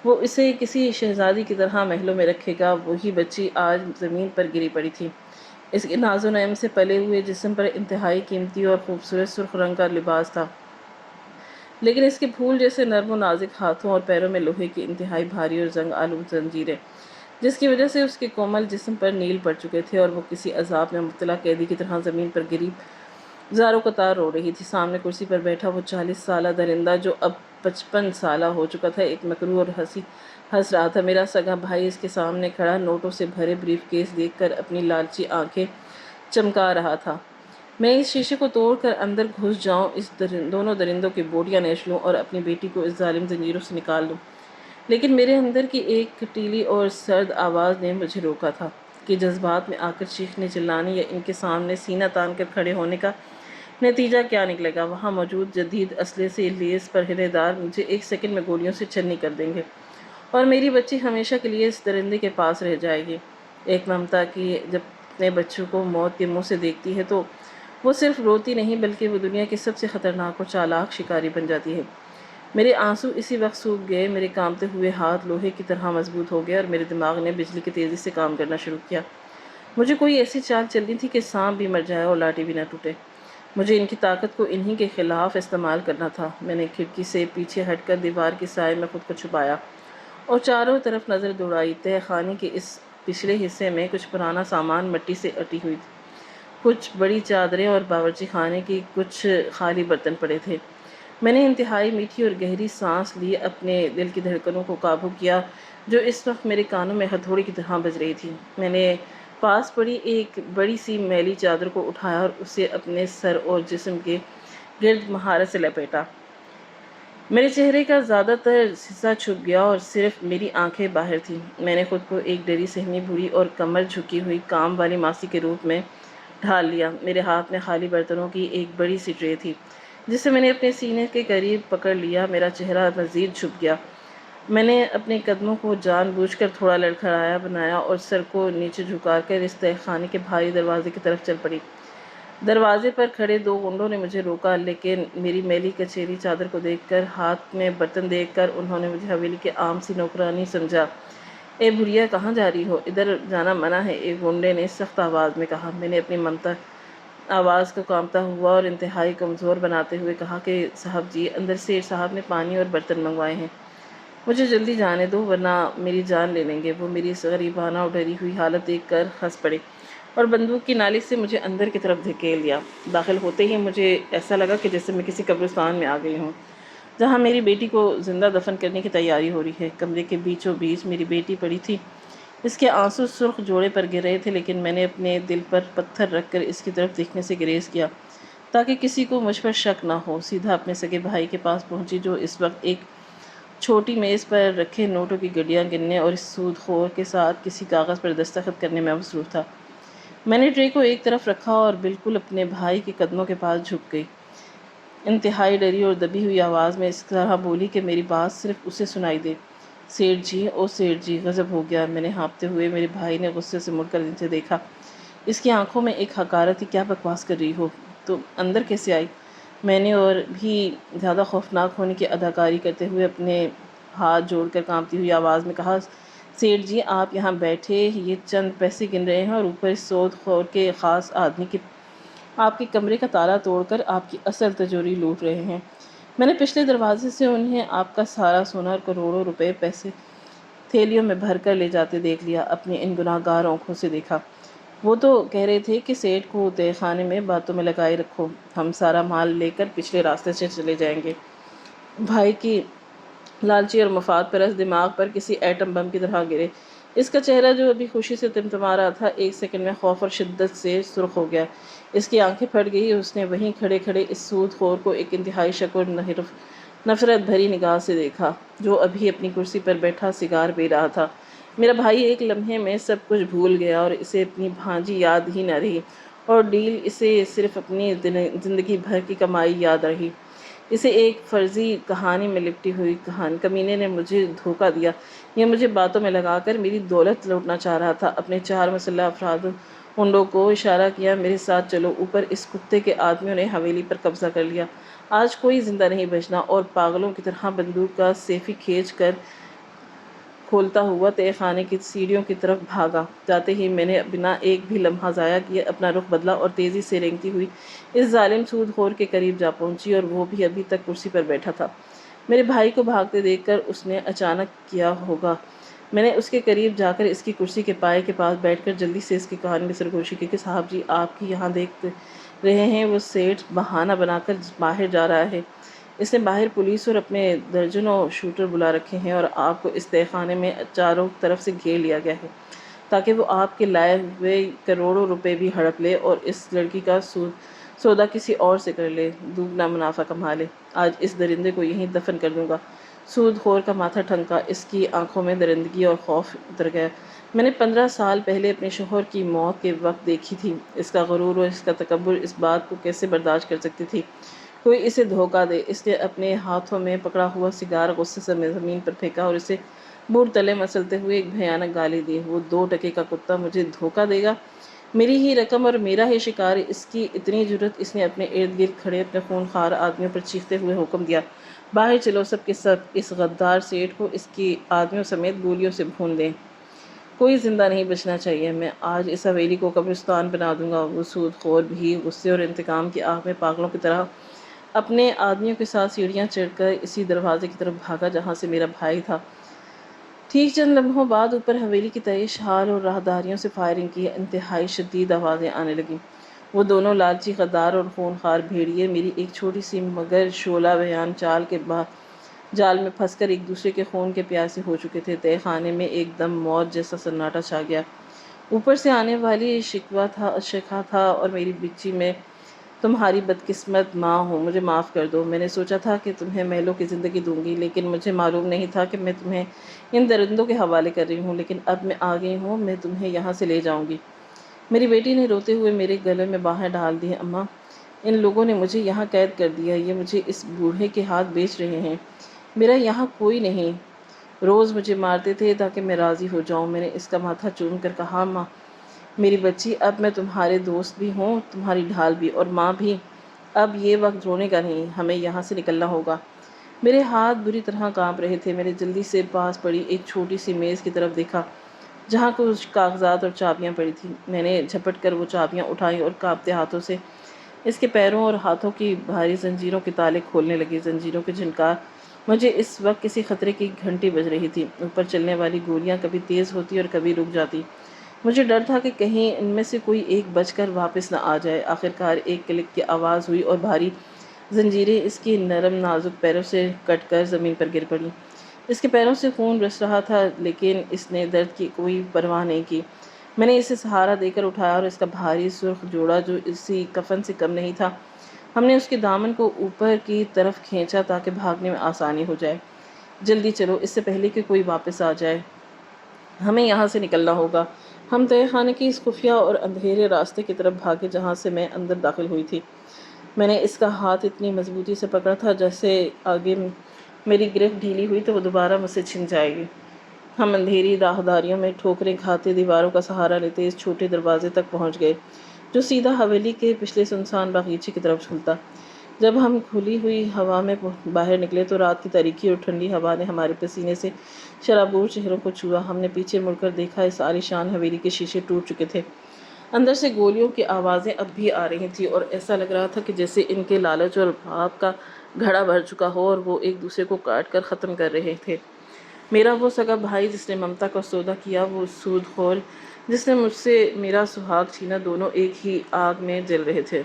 Speaker 1: وہ اسے کسی شہزادی کی طرح محلوں میں رکھے گا، وہی بچی آج زمین پر گری پڑی تھی۔ اس کے ناز و نعم سے پلے ہوئے جسم پر انتہائی قیمتی اور خوبصورت سرخ رنگ کا لباس تھا، لیکن اس کے پھول جیسے نرم و نازک ہاتھوں اور پیروں میں لوہے کی انتہائی بھاری اور زنگ آلود زنجیریں، جس کی وجہ سے اس کے کومل جسم پر نیل پڑ چکے تھے اور وہ کسی عذاب میں مبتلا قیدی کی طرح زمین پر گری زاروں قطار رو رہی تھی۔ سامنے کرسی پر بیٹھا وہ 40 سالہ درندہ جو اب 55 سالہ ہو چکا تھا، ایک مکروہ اور ہنس رہا تھا۔ میرا سگا بھائی اس کے سامنے کھڑا نوٹوں سے بھرے بریف کیس دیکھ کر اپنی لالچی آنکھیں چمکا رہا تھا۔ میں اس شیشے کو توڑ کر اندر گھس جاؤں، اس دونوں درندوں کی بوٹیاں نیش لوں اور اپنی بیٹی کو اس ظالم زنجیروں سے نکال دوں، لیکن میرے اندر کی ایک کٹیلی اور سرد آواز نے مجھے روکا تھا کہ جذبات میں آ کر چیخنے چلانے یا ان کے سامنے سینہ تان کر کھڑے ہونے کا نتیجہ کیا نکلے گا۔ وہاں موجود جدید اسلحے سے لیس پہرے دار مجھے ایک سیکنڈ میں گولیوں سے چھنی کر دیں گے اور میری بچی ہمیشہ کے لیے اس درندے کے پاس رہ جائے گی۔ ایک ممتا کی جب اپنے بچوں کو موت کے منہ سے دیکھتی ہے تو وہ صرف روتی نہیں بلکہ وہ دنیا کی سب سے خطرناک اور چالاک شکاری بن جاتی ہے۔ میرے آنسو اسی وقت سوکھ گئے، میرے کانپتے ہوئے ہاتھ لوہے کی طرح مضبوط ہو گئے اور میرے دماغ نے بجلی کی تیزی سے کام کرنا شروع کیا۔ مجھے کوئی ایسی چال چلنی تھی کہ سانپ بھی مر جائے اور لاٹھی بھی نہ ٹوٹے۔ مجھے ان کی طاقت کو انہی کے خلاف استعمال کرنا تھا۔ میں نے کھڑکی سے پیچھے ہٹ کر دیوار کے سائے میں خود کو چھپایا اور چاروں طرف نظر دوڑائی۔ تہہ خانے کے اس پچھلے حصے میں کچھ پرانا سامان مٹی سے اٹی ہوئی تھی، کچھ بڑی چادریں اور باورچی خانے کی کچھ خالی برتن پڑے تھے۔ میں نے انتہائی میٹھی اور گہری سانس لی، اپنے دل کی دھڑکنوں کو قابو کیا جو اس وقت میرے کانوں میں ہتھوڑی کی طرح بج رہی تھی۔ میں نے پاس پڑی ایک بڑی سی میلی چادر کو اٹھایا اور اسے اپنے سر اور جسم کے گرد مہارت سے لپیٹا۔ میرے چہرے کا زیادہ تر حصہ چھپ گیا اور صرف میری آنکھیں باہر تھیں۔ میں نے خود کو ایک ڈری سہمی بوڑھی اور کمر جھکی ہوئی کام والی ماسی کے روپ میں ڈھال لیا۔ میرے ہاتھ میں خالی برتنوں کی ایک بڑی سی ٹرے تھی جسے میں نے اپنے سینے کے قریب پکڑ لیا۔ میرا چہرہ مزید چھپ گیا۔ میں نے اپنے قدموں کو جان بوجھ کر تھوڑا لڑکھڑایا بنایا اور سر کو نیچے جھکا کر اس تہہ خانے کے بھاری دروازے کی طرف چل پڑی۔ دروازے پر کھڑے دو گنڈوں نے مجھے روکا، لیکن میری میلی کچیری چادر کو دیکھ کر، ہاتھ میں برتن دیکھ کر انہوں نے مجھے حویلی کے عام سی نوکرانی سمجھا۔ اے بھوریا، کہاں جا رہی ہو؟ ادھر جانا منع ہے، ایک گنڈے نے سخت آواز میں کہا۔ میں نے اپنی ممتا آواز کو کانپتا ہوا اور انتہائی کمزور بناتے ہوئے کہا کہ صاحب جی، اندر سیٹھ صاحب نے پانی اور برتن منگوائے ہیں، مجھے جلدی جانے دو ورنہ میری جان لے لیں گے۔ وہ میری اس غریبانہ اور ڈری ہوئی حالت دیکھ کر ہنس پڑے اور بندوق کی نالی سے مجھے اندر کی طرف دھکیل دیا۔ داخل ہوتے ہی مجھے ایسا لگا کہ جیسے میں کسی قبرستان میں آ گئی ہوں جہاں میری بیٹی کو زندہ دفن کرنے کی تیاری ہو رہی ہے۔ کمرے کے بیچوں بیچ میری بیٹی پڑی تھی، اس کے آنسو سرخ جوڑے پر گر رہے تھے، لیکن میں نے اپنے دل پر پتھر رکھ کر اس کی طرف دیکھنے سے گریز کیا تاکہ کسی کو مجھ پر شک نہ ہو۔ سیدھا اپنے سگے بھائی کے پاس پہنچی جو اس وقت ایک چھوٹی میز پر رکھے نوٹوں کی گڈیاں گننے اور اس سود خور کے ساتھ کسی کاغذ پر دستخط کرنے میں مصروف تھا۔ میں نے ٹرے کو ایک طرف رکھا اور بالکل اپنے بھائی کے قدموں کے پاس جھک گئی۔ انتہائی ڈری اور دبی ہوئی آواز میں اس طرح بولی کہ میری بات صرف اسے سنائی دے۔ سیٹھ جی، او سیٹھ جی، غضب ہو گیا۔ میں نے ہانپتے ہوئے، میرے بھائی نے غصے سے مڑ کر اسے دیکھا۔ اس کی آنکھوں میں ایک حقارت تھی۔ کیا بکواس کر رہی ہو؟ تم اندر کیسے آئی؟ میں نے اور بھی زیادہ خوفناک ہونے کی اداکاری کرتے ہوئے اپنے ہاتھ جوڑ کر کانپتی ہوئی آواز میں کہا، سیٹھ جی آپ یہاں بیٹھے یہ چند پیسے گن رہے ہیں اور اوپر اس سود خور کے خاص آدمی کی آپ کے کمرے کا تالا توڑ کر آپ کی اصل تجوری لوٹ رہے ہیں۔ میں نے پچھلے دروازے سے انہیں آپ کا سارا سونا اور کروڑوں روپے پیسے تھیلیوں میں بھر کر لے جاتے دیکھ لیا، اپنی ان گناہ گار آنکھوں سے دیکھا۔ وہ تو کہہ رہے تھے کہ سیٹھ کو تہہ خانے میں باتوں میں لگائے رکھو، ہم سارا مال لے کر پچھلے راستے سے چلے جائیں گے۔ بھائی کی لالچی اور مفاد پرست دماغ پر کسی ایٹم بم کی طرح گرے۔ اس کا چہرہ جو ابھی خوشی سے تمتما رہا تھا، ایک سیکنڈ میں خوف اور شدت سے سرخ ہو گیا۔ اس کی آنکھیں پھٹ گئی۔ اس نے وہیں کھڑے کھڑے اس سود خور کو ایک انتہائی شک اور نفرت بھری نگاہ سے دیکھا، جو ابھی اپنی کرسی پر بیٹھا سگار پی رہا تھا۔ میرا بھائی ایک لمحے میں سب کچھ بھول گیا اور اسے اپنی بھانجی یاد ہی نہ رہی، اور ڈیل اسے صرف اپنی زندگی بھر کی کمائی یاد رہی۔ اسے ایک فرضی کہانی میں لپٹی ہوئی کمینے نے مجھے دھوکہ دیا۔ یہ مجھے باتوں میں لگا کر میری دولت لوٹنا چاہ رہا تھا۔ اپنے 4 مسلح افراد ہنڈوں کو اشارہ کیا، میرے ساتھ چلو اوپر۔ اس کتے کے آدمیوں نے حویلی پر قبضہ کر لیا۔ آج کوئی زندہ نہیں بچنا، اور پاگلوں کی طرح بندوق کا سیفی کھینچ کر کھولتا ہوا تہہ خانے کی سیڑھیوں کی طرف بھاگا۔ جاتے ہی میں نے بنا ایک بھی لمحہ ضائع کیے اپنا رخ بدلا اور تیزی سے رینگتی ہوئی اس ظالم سود خور کے قریب جا پہنچی، اور وہ بھی ابھی تک کرسی پر بیٹھا تھا۔ میرے بھائی کو بھاگتے دیکھ کر اس نے اچانک کیا ہوگا، میں نے اس کے قریب جا کر اس کی کرسی کے پائے کے پاس بیٹھ کر جلدی سے اس کی کہانی میں سرگوشی کی کہ صاحب جی، آپ کی یہاں دیکھ رہے ہیں وہ سیٹھ بہانہ بنا کر باہر جا رہا ہے۔ اس نے باہر پولیس اور اپنے درجنوں شوٹر بلا رکھے ہیں، اور آپ کو اس تہہ خانے میں چاروں طرف سے گھیر لیا گیا ہے تاکہ وہ آپ کے لائے ہوئے کروڑوں روپے بھی ہڑپ لے اور اس لڑکی کا سودا کسی اور سے کر لے، دوگنا منافع کما لے۔ آج اس درندے کو یہیں دفن کر دوں گا۔ سود خور کا ماتھا ٹھنکا، اس کی آنکھوں میں درندگی اور خوف اتر گیا۔ میں نے 15 سال پہلے اپنے شوہر کی موت کے وقت دیکھی تھی۔ اس کا غرور اور اس کا تکبر اس بات کو کیسے برداشت کر سکتی تھی؟ کوئی اسے دھوکہ دے۔ اس نے اپنے ہاتھوں میں پکڑا ہوا سگار غصے سے زمین پر پھینکا اور اسے بوڑھ تلے مسلتے ہوئے ایک بھیانک گالی دی۔ وہ 2 ٹکے کا کتا مجھے دھوکہ دے گا؟ میری ہی رقم اور میرا ہی شکار! اس کی اتنی جرأت! اس نے اپنے ارد گرد کھڑے اپنے خونخوار آدمیوں پر چیختے ہوئے حکم دیا، باہر چلو سب کے سب! اس غدار سیٹھ کو اس کی آدمیوں سمیت گولیوں سے بھون دیں۔ کوئی زندہ نہیں بچنا چاہیے۔ میں آج اس حویلی کو قبرستان بنا دوں گا۔ وہ سود خور بھی غصے اور انتقام کی آگ میں پاگلوں کی طرح اپنے آدمیوں کے ساتھ سیڑھیاں چڑھ کر اسی دروازے کی طرف بھاگا جہاں سے میرا بھائی تھا۔ ٹھیک چند لمحوں بعد اوپر حویلی کی تئیش حال اور راہداریوں سے فائرنگ کی انتہائی شدید آوازیں آنے لگیں۔ وہ دونوں لالچی، غدار اور خونخوار بھیڑیے میری ایک چھوٹی سی مگر شعلہ بیان چال کے جال میں پھنس کر ایک دوسرے کے خون کے پیاسے ہو چکے تھے۔ تہہ خانے میں ایک دم موت جیسا سناٹا چھا گیا۔ اوپر سے آنے والی شکوہ تھا، اور میری بچی میں تمہاری بدقسمت ماں ہوں، مجھے معاف کر دو۔ میں نے سوچا تھا کہ تمہیں محلوں کی زندگی دوں گی، لیکن مجھے معلوم نہیں تھا کہ میں تمہیں ان درندوں کے حوالے کر رہی ہوں۔ لیکن اب میں آ گئی ہوں، میں تمہیں یہاں سے لے جاؤں گی۔ میری بیٹی نے روتے ہوئے میرے گلے میں باہیں ڈال دی۔ اماں، ان لوگوں نے مجھے یہاں قید کر دیا، یہ مجھے اس بوڑھے کے ہاتھ بیچ رہے ہیں۔ میرا یہاں کوئی نہیں۔ روز مجھے مارتے تھے تاکہ میں راضی ہو جاؤں۔ میں نے اس کا ماتھا چوم کر کہا، ماں میری بچی، اب میں تمہارے دوست بھی ہوں، تمہاری ڈھال بھی، اور ماں بھی۔ اب یہ وقت رونے کا نہیں، ہمیں یہاں سے نکلنا ہوگا۔ میرے ہاتھ بری طرح کانپ رہے تھے۔ میں نے جلدی سے پاس پڑی ایک چھوٹی سی میز کی طرف دیکھا جہاں کچھ کاغذات اور چابیاں پڑی تھیں۔ میں نے جھپٹ کر وہ چابیاں اٹھائیں اور کانپتے ہاتھوں سے اس کے پیروں اور ہاتھوں کی بھاری زنجیروں کے تالے کھولنے لگی۔ زنجیروں کی جھنکار مجھے اس وقت کسی خطرے کی گھنٹی بج رہی تھی۔ اوپر چلنے والی گولیاں کبھی تیز ہوتی اور کبھی رک جاتی۔ مجھے ڈر تھا کہ کہیں ان میں سے کوئی ایک بچ کر واپس نہ آ جائے۔ آخرکار ایک کلک کی آواز ہوئی اور بھاری زنجیریں اس کی نرم نازک پیروں سے کٹ کر زمین پر گر پڑیں۔ اس کے پیروں سے خون رس رہا تھا، لیکن اس نے درد کی کوئی پرواہ نہیں کی۔ میں نے اسے سہارا دے کر اٹھایا اور اس کا بھاری سرخ جوڑا جو اسی کفن سے کم نہیں تھا، ہم نے اس کے دامن کو اوپر کی طرف کھینچا تاکہ بھاگنے میں آسانی ہو جائے۔ جلدی چلو، اس سے پہلے کہ کوئی واپس آ جائے، ہمیں یہاں سے نکلنا ہوگا۔ ہم تہہ خانے کی اس خفیہ اور اندھیرے راستے کی طرف بھاگے جہاں سے میں اندر داخل ہوئی تھی۔ میں نے اس کا ہاتھ اتنی مضبوطی سے پکڑا تھا جیسے آگے میری گرفت ڈھیلی ہوئی تو وہ دوبارہ مجھ سے چھن جائے گی۔ ہم اندھیری راہداریوں میں ٹھوکریں کھاتے دیواروں کا سہارا لیتے اس چھوٹے دروازے تک پہنچ گئے جو سیدھا حویلی کے پچھلے سنسان باغیچے کی طرف کھلتا۔ جب ہم کھلی ہوئی ہوا میں باہر نکلے تو رات کی تاریکی اور ٹھنڈی ہوا نے ہمارے پسینے سے شرابور چہروں کو چھوا۔ ہم نے پیچھے مڑ کر دیکھا، اس عالیشان حویلی کے شیشے ٹوٹ چکے تھے۔ اندر سے گولیوں کی آوازیں اب بھی آ رہی تھیں اور ایسا لگ رہا تھا کہ جیسے ان کے لالچ اور پاپ کا گھڑا بھر چکا ہو اور وہ ایک دوسرے کو کاٹ کر ختم کر رہے تھے۔ میرا وہ سگا بھائی جس نے ممتا کا سودا کیا، وہ سود خور جس نے مجھ سے میرا سہاگ چھینا، دونوں ایک ہی آگ میں جل رہے تھے۔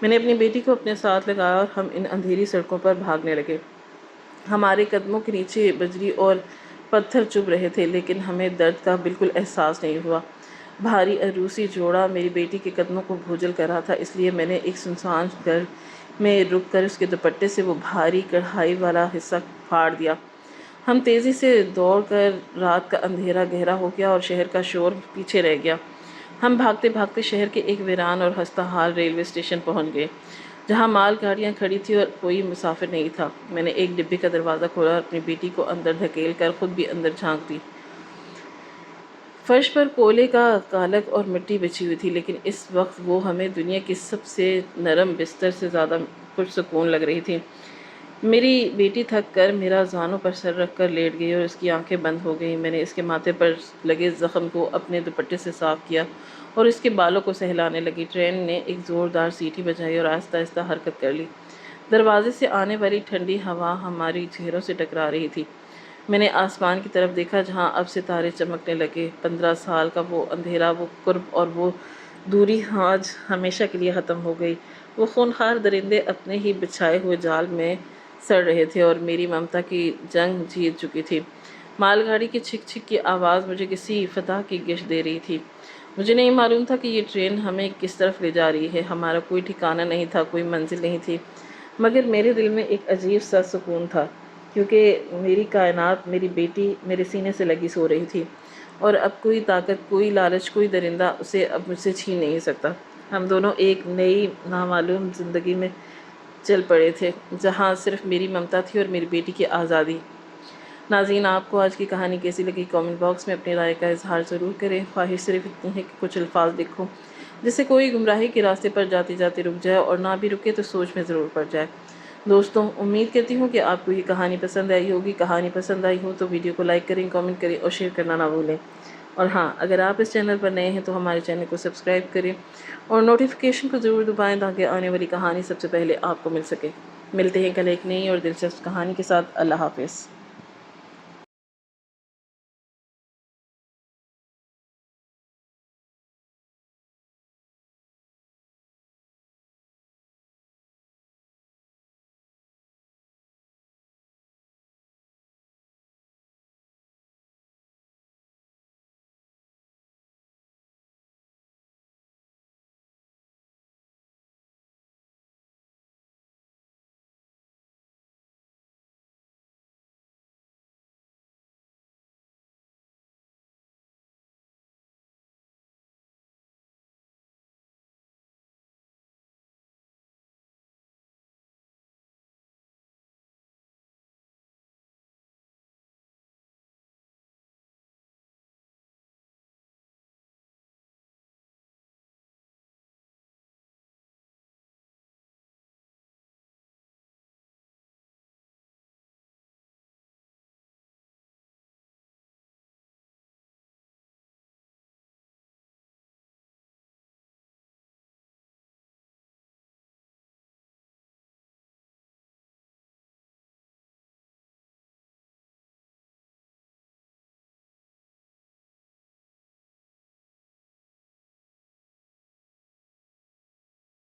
Speaker 1: میں نے اپنی بیٹی کو اپنے ساتھ لگایا اور ہم ان اندھیری سڑکوں پر بھاگنے لگے۔ ہمارے قدموں کے نیچے بجری اور پتھر چبھ رہے تھے، لیکن ہمیں درد کا بالکل احساس نہیں ہوا۔ بھاری عروسی جوڑا میری بیٹی کے قدموں کو بھوجل کر رہا تھا، اس لیے میں نے ایک سنسان گھر میں رک کر اس کے دوپٹے سے وہ بھاری کڑھائی والا حصہ پھاڑ دیا۔ ہم تیزی سے دوڑ کر، رات کا اندھیرا گہرا ہو گیا اور شہر کا شور پیچھے رہ گیا۔ ہم بھاگتے بھاگتے شہر کے ایک ویران اور خستہ حال ریلوے اسٹیشن پہنچ گئے، جہاں مال گاڑیاں کھڑی تھیں اور کوئی مسافر نہیں تھا۔ میں نے ایک ڈبے کا دروازہ کھولا اور اپنی بیٹی کو اندر دھکیل کر خود بھی اندر جھانک دی۔ فرش پر کولے کا کالک اور مٹی بچھی ہوئی تھی، لیکن اس وقت وہ ہمیں دنیا کی سب سے نرم بستر سے زیادہ پرسکون لگ رہی تھی۔ میری بیٹی تھک کر میرا زانوں پر سر رکھ کر لیٹ گئی اور اس کی آنکھیں بند ہو گئیں۔ میں نے اس کے ماتھے پر لگے زخم کو اپنے دوپٹے سے صاف کیا اور اس کے بالوں کو سہلانے لگی۔ ٹرین نے ایک زوردار سیٹی بجائی اور آہستہ آہستہ حرکت کر لی۔ دروازے سے آنے والی ٹھنڈی ہوا ہماری چہروں سے ٹکرا رہی تھی۔ میں نے آسمان کی طرف دیکھا، جہاں اب ستارے چمکنے لگے۔ 15 سال کا وہ اندھیرا، وہ قرب اور وہ دوری آج ہمیشہ کے لیے ختم ہو گئی۔ وہ خونخوار درندے اپنے ہی بچھائے ہوئے جال میں سڑ رہے تھے اور میری ممتا کی جنگ جیت چکی تھی۔ مال گاڑی کی چھک چھک کی آواز مجھے کسی فتح کی گشت دے رہی تھی۔ مجھے نہیں معلوم تھا کہ یہ ٹرین ہمیں کس طرف لے جا رہی ہے۔ ہمارا کوئی ٹھکانہ نہیں تھا، کوئی منزل نہیں تھی، مگر میرے دل میں ایک عجیب سا سکون تھا، کیونکہ میری کائنات، میری بیٹی میرے سینے سے لگی سو رہی تھی، اور اب کوئی طاقت، کوئی لالچ، کوئی درندہ اسے اب مجھ سے چھین نہیں سکتا۔ ہم دونوں ایک نئی نامعلوم زندگی میں چل پڑے تھے، جہاں صرف میری ممتا تھی اور میری بیٹی کی آزادی۔ ناظرین، آپ کو آج کی کہانی کیسی لگی؟ کامنٹ باکس میں اپنی رائے کا اظہار ضرور کریں۔ خواہش صرف اتنی ہے کہ کچھ الفاظ لکھوں جس سے کوئی گمراہی کے راستے پر جاتے جاتے رک جائے، اور نہ بھی رکے تو سوچ میں ضرور پڑ جائے۔ دوستوں، امید کرتی ہوں کہ آپ کو یہ کہانی پسند آئی ہوگی۔ کہانی پسند آئی ہو تو ویڈیو کو لائک کریں، کامنٹ کریں اور شیئر کرنا نہ بھولیں۔ اور ہاں، اگر آپ اس چینل پر نئے ہیں تو ہمارے چینل کو سبسکرائب کریں اور نوٹیفیکیشن کو ضرور دبائیں تاکہ آنے والی کہانی سب سے پہلے آپ کو مل سکے۔ ملتے ہیں کل ایک نئی اور دلچسپ کہانی کے ساتھ۔ اللہ حافظ۔